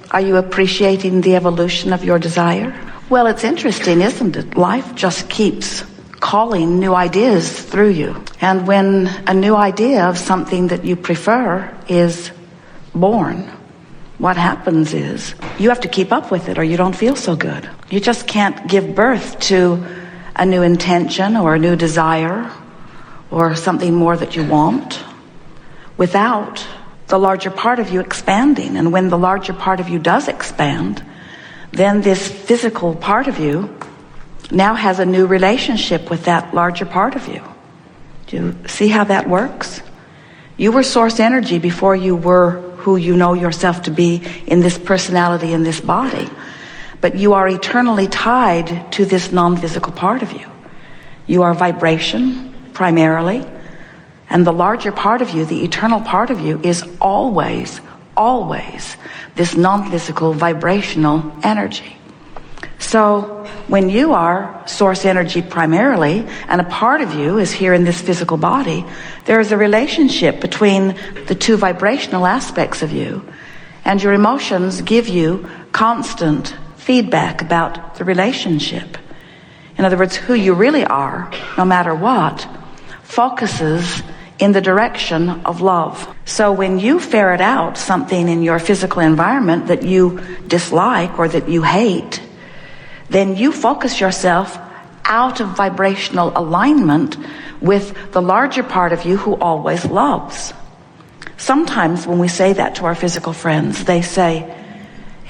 Are you appreciating the evolution of your desire? Well, it's interesting, isn't it? Life just keeps calling new ideas through you. And when a new idea of something that you prefer is born, what happens is you have to keep up with it or you don't feel so good. You just can't give birth to a new intention or a new desire or something more that you want without the larger part of you expanding. And when the larger part of you does expand, then this physical part of you now has a new relationship with that larger part of you. Do you see how that works? You were source energy before you were who you know yourself to be in this personality, in this body. But you are eternally tied to this non-physical part of you. You are vibration, primarily. And the larger part of you, the eternal part of you, is always this non-physical vibrational energy. So when you are source energy primarily, and a part of you is here in this physical body, there is a relationship between the two vibrational aspects of you, and your emotions give you constant feedback about the relationship. In other words, who you really are, no matter what, focuses in the direction of love. So when you ferret out something in your physical environment that you dislike or that you hate, then you focus yourself out of vibrational alignment with the larger part of you who always loves. Sometimes when we say that to our physical friends, they say,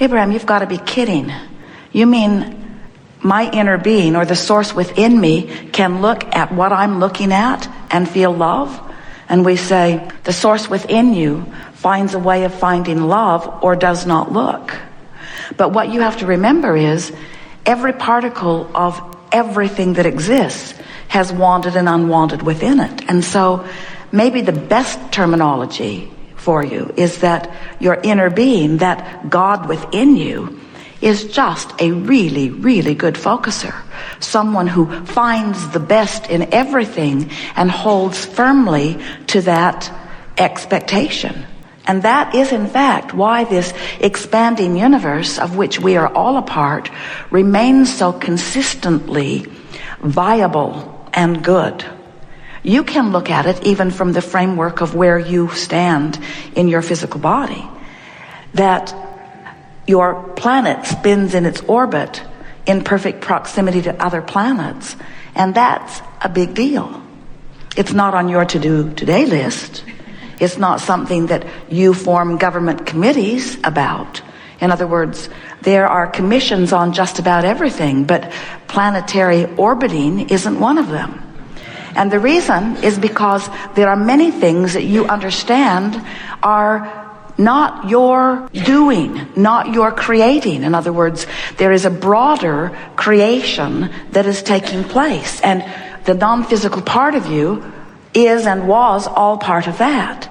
Abraham, you've got to be kidding. You mean my inner being or the source within me can look at what I'm looking at and feel love? And we say, the source within you finds a way of finding love or does not look. But what you have to remember is every particle of everything that exists has wanted and unwanted within it. And so maybe the best terminology for you is that your inner being, that God within you, is just a really, really good focuser. Someone who finds the best in everything and holds firmly to that expectation. And that is, in fact, why this expanding universe, of which we are all a part, remains so consistently viable and good. You can look at it even from the framework of where you stand in your physical body, that your planet spins in its orbit in perfect proximity to other planets, and that's a big deal. It's not on your to-do today list. It's not something that you form government committees about. In other words, there are commissions on just about everything, but planetary orbiting isn't one of them. And the reason is because there are many things that you understand are not your doing, not your creating. In other words, there is a broader creation that is taking place, and the non-physical part of you is and was all part of that.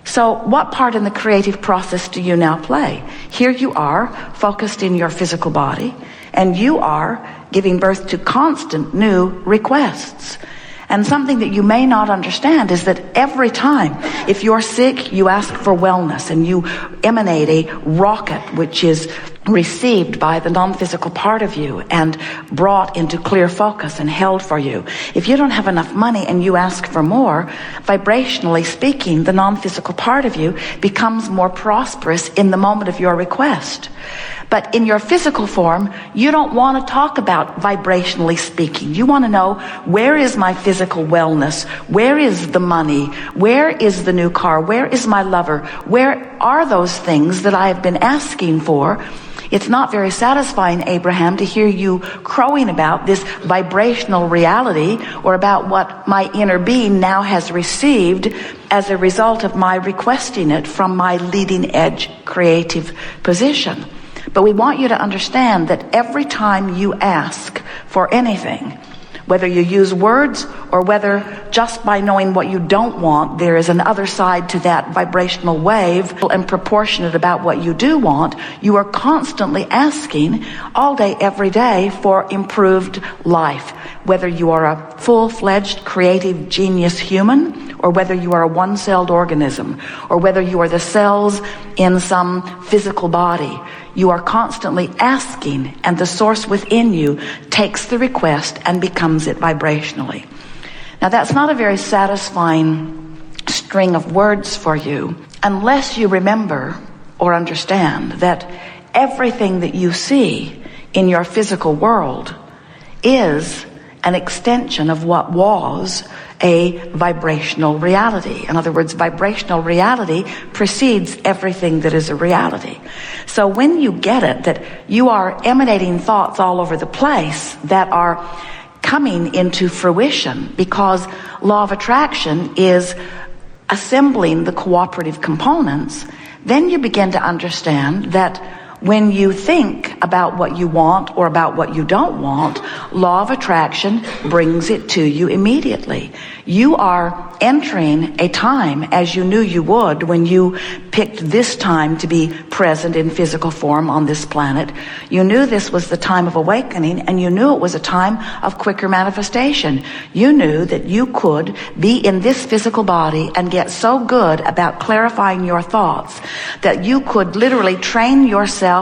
So what part in the creative process do you now play? Here you are, focused in your physical body, and you are giving birth to constant new requests. And something that you may not understand is that every time, if you're sick, you ask for wellness and you emanate a rocket which is received by the non-physical part of you and brought into clear focus and held for you. If you don't have enough money and you ask for more, vibrationally speaking, the non-physical part of you becomes more prosperous in the moment of your request. But in your physical form, you don't want to talk about vibrationally speaking. You want to know, where is my physical wellness? Where is the money? Where is the new car? Where is my lover? Where are those things that I have been asking for? It's not very satisfying, Abraham, to hear you crowing about this vibrational reality or about what my inner being now has received as a result of my requesting it from my leading edge creative position. But we want you to understand that every time you ask for anything, whether you use words or whether just by knowing what you don't want, there is an other side to that vibrational wave and proportionate about what you do want, you are constantly asking all day, every day for improved life, whether you are a full-fledged creative genius human, or whether you are a one-celled organism, or whether you are the cells in some physical body, you are constantly asking, and the source within you takes the request and becomes it vibrationally. Now, that's not a very satisfying string of words for you unless you remember or understand that everything that you see in your physical world is an extension of what was a vibrational reality. In other words, vibrational reality precedes everything that is a reality. So when you get it, that you are emanating thoughts all over the place that are coming into fruition because law of attraction is assembling the cooperative components, then you begin to understand that when you think about what you want or about what you don't want, law of attraction brings it to you immediately. You are entering a time, as you knew you would when you picked this time to be present in physical form on this planet. You knew this was the time of awakening, and you knew it was a time of quicker manifestation. You knew that you could be in this physical body and get so good about clarifying your thoughts that you could literally train yourself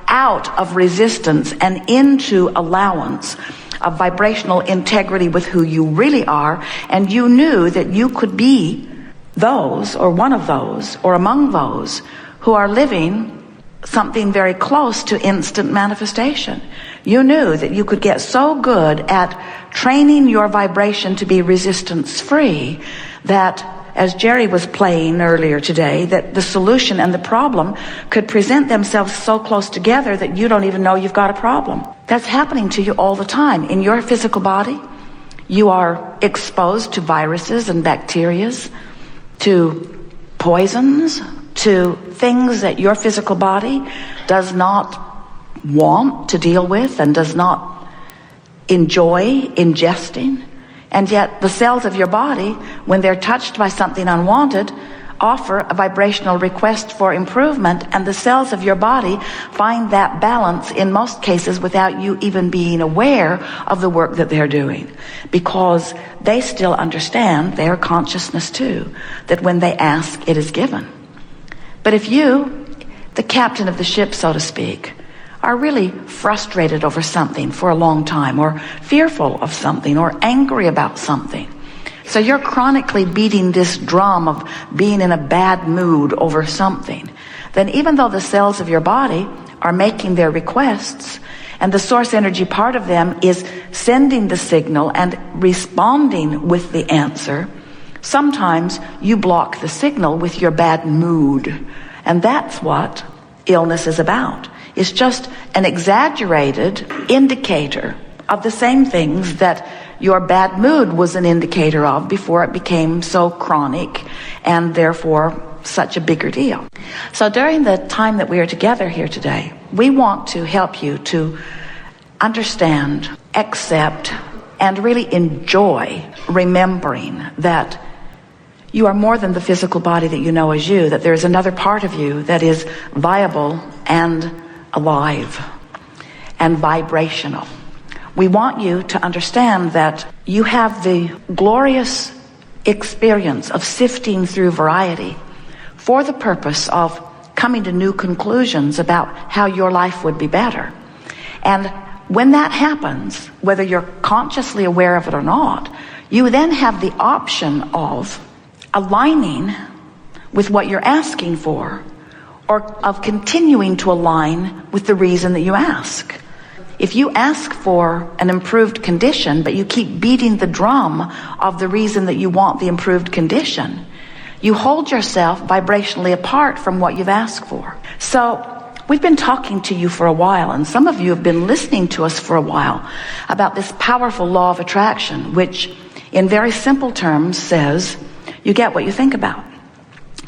out of resistance and into allowance of vibrational integrity with who you really are, and you knew that you could be those, or one of those, or among those who are living something very close to instant manifestation. You knew that you could get so good at training your vibration to be resistance-free that, as Jerry was playing earlier today, that the solution and the problem could present themselves so close together that you don't even know you've got a problem. That's happening to you all the time. In your physical body, you are exposed to viruses and bacteria, to poisons, to things that your physical body does not want to deal with and does not enjoy ingesting. And yet the cells of your body, when they're touched by something unwanted, offer a vibrational request for improvement, and the cells of your body find that balance in most cases without you even being aware of the work that they're doing, because they still understand, their consciousness too, that when they ask, it is given. But if you, the captain of the ship, so to speak, are really frustrated over something for a long time, or fearful of something, or angry about something, so you're chronically beating this drum of being in a bad mood over something, then even though the cells of your body are making their requests, and the source energy part of them is sending the signal and responding with the answer, sometimes you block the signal with your bad mood. And that's what illness is about. It's just an exaggerated indicator of the same things that your bad mood was an indicator of before it became so chronic and therefore such a bigger deal. So during the time that we are together here today, we want to help you to understand, accept, and really enjoy remembering that you are more than the physical body that you know as you, that there is another part of you that is viable and alive and vibrational. We want you to understand that you have the glorious experience of sifting through variety for the purpose of coming to new conclusions about how your life would be better. And when that happens, whether you're consciously aware of it or not, you then have the option of aligning with what you're asking for, or of continuing to align with the reason that you ask. If you ask for an improved condition, but you keep beating the drum of the reason that you want the improved condition, you hold yourself vibrationally apart from what you've asked for. So we've been talking to you for a while, and some of you have been listening to us for a while about this powerful law of attraction, which in very simple terms says, you get what you think about.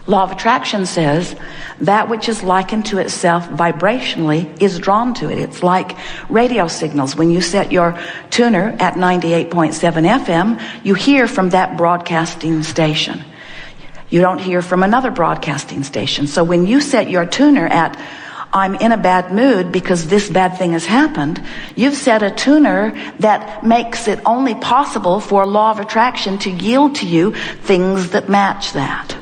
Law of attraction says that which is likened to itself vibrationally is drawn to it. It's like radio signals. When you set your tuner at 98.7 FM, you hear from that broadcasting station. You don't hear from another broadcasting station. So when you set your tuner at I'm in a bad mood because this bad thing has happened, you've set a tuner that makes it only possible for law of attraction to yield to you things that match that.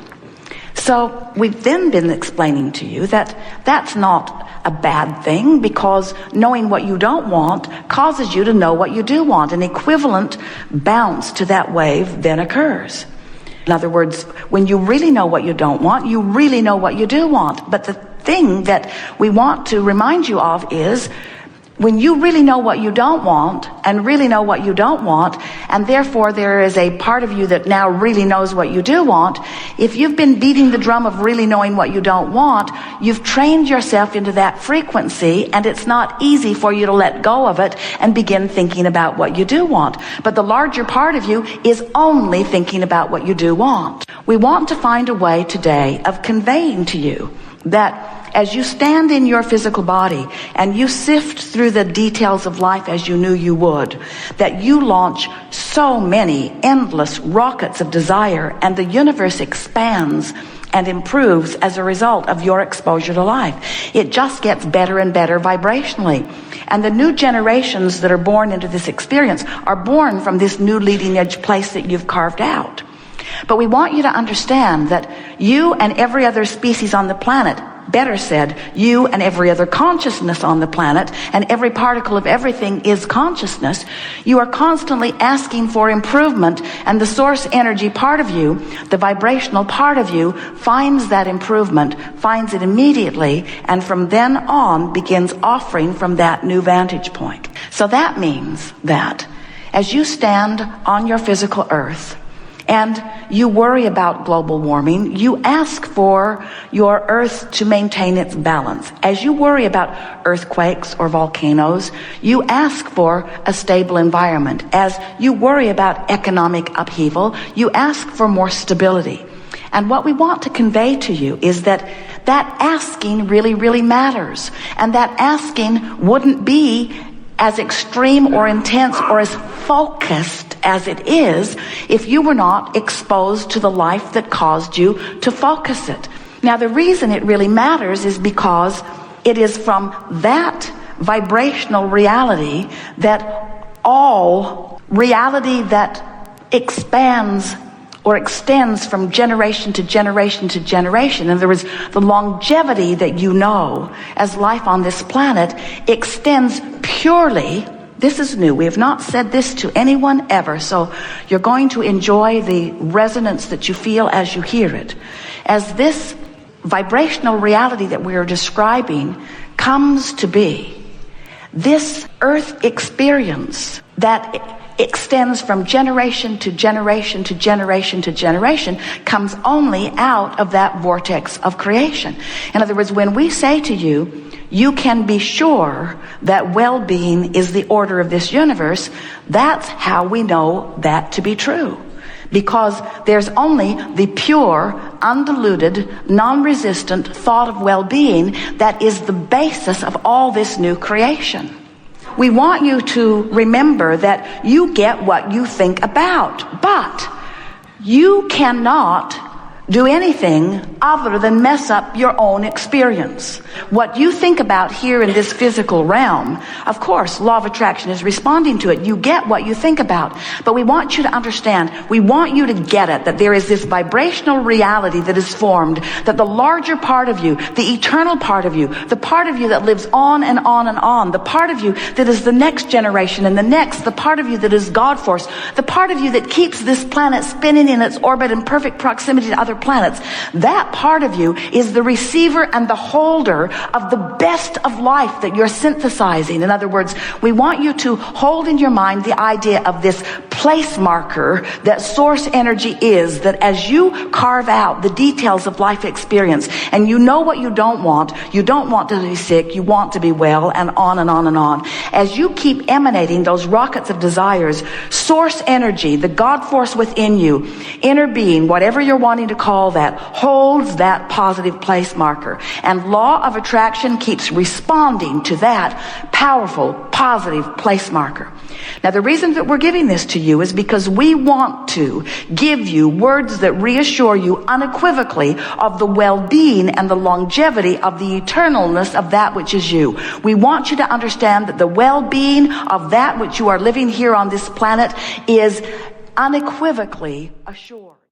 So we've then been explaining to you that that's not a bad thing, because knowing what you don't want causes you to know what you do want. An equivalent bounce to that wave then occurs. In other words, when you really know what you don't want, you really know what you do want. But the thing that we want to remind you of is, when you really know what you don't want and really know what you don't want, and therefore there is a part of you that now really knows what you do want, if you've been beating the drum of really knowing what you don't want, you've trained yourself into that frequency, and it's not easy for you to let go of it and begin thinking about what you do want. But the larger part of you is only thinking about what you do want. We want to find a way today of conveying to you that as you stand in your physical body and you sift through the details of life as you knew you would, that you launch so many endless rockets of desire, and the universe expands and improves as a result of your exposure to life. It just gets better and better vibrationally. And the new generations that are born into this experience are born from this new leading edge place that you've carved out. But we want you to understand that you and every other species on the planet, better said, you and every other consciousness on the planet, and every particle of everything is consciousness, you are constantly asking for improvement, and the source energy part of you, the vibrational part of you, finds that improvement, finds it immediately, and from then on begins offering from that new vantage point. So that means that as you stand on your physical earth, and you worry about global warming, you ask for your earth to maintain its balance. As you worry about earthquakes or volcanoes, you ask for a stable environment. As you worry about economic upheaval, you ask for more stability. And what we want to convey to you is that asking really, really matters. And that asking wouldn't be as extreme or intense or as focused as it is if you were not exposed to the life that caused you to focus it. Now, the reason it really matters is because it is from that vibrational reality that all reality that expands or extends from generation to generation to generation. In other words, the longevity that you know as life on this planet extends purely. This is new. We have not said this to anyone ever, so you're going to enjoy the resonance that you feel as you hear it. As this vibrational reality that we are describing comes to be, this earth experience that extends from generation to generation to generation to generation comes only out of that vortex of creation. In other words, when we say to you, you can be sure that well-being is the order of this universe, that's how we know that to be true. Because there's only the pure, undiluted, non-resistant thought of well-being that is the basis of all this new creation. We want you to remember that you get what you think about, but you cannot do anything other than mess up your own experience. What you think about here in this physical realm, of course, law of attraction is responding to it. You get what you think about. But we want you to understand, we want you to get it, that there is this vibrational reality that is formed, that the larger part of you, the eternal part of you, the part of you that lives on and on and on, the part of you that is the next generation and the next, the part of you that is God force, the part of you that keeps this planet spinning in its orbit in perfect proximity to other planets, that part of you is the receiver and the holder of the best of life that you're synthesizing. In other words, we want you to hold in your mind the idea of this place marker that source energy is, that as you carve out the details of life experience and you know what you don't want to be sick, you want to be well, and on and on and on. As you keep emanating those rockets of desires, source energy, the God force within you, inner being, whatever you're wanting to call that, holds that positive place marker. And law of attraction keeps responding to that powerful, positive place marker. Now, the reason that we're giving this to you is because we want to give you words that reassure you unequivocally of the well-being and the longevity of the eternalness of that which is you. We want you to understand that the well-being of that which you are living here on this planet is unequivocally assured.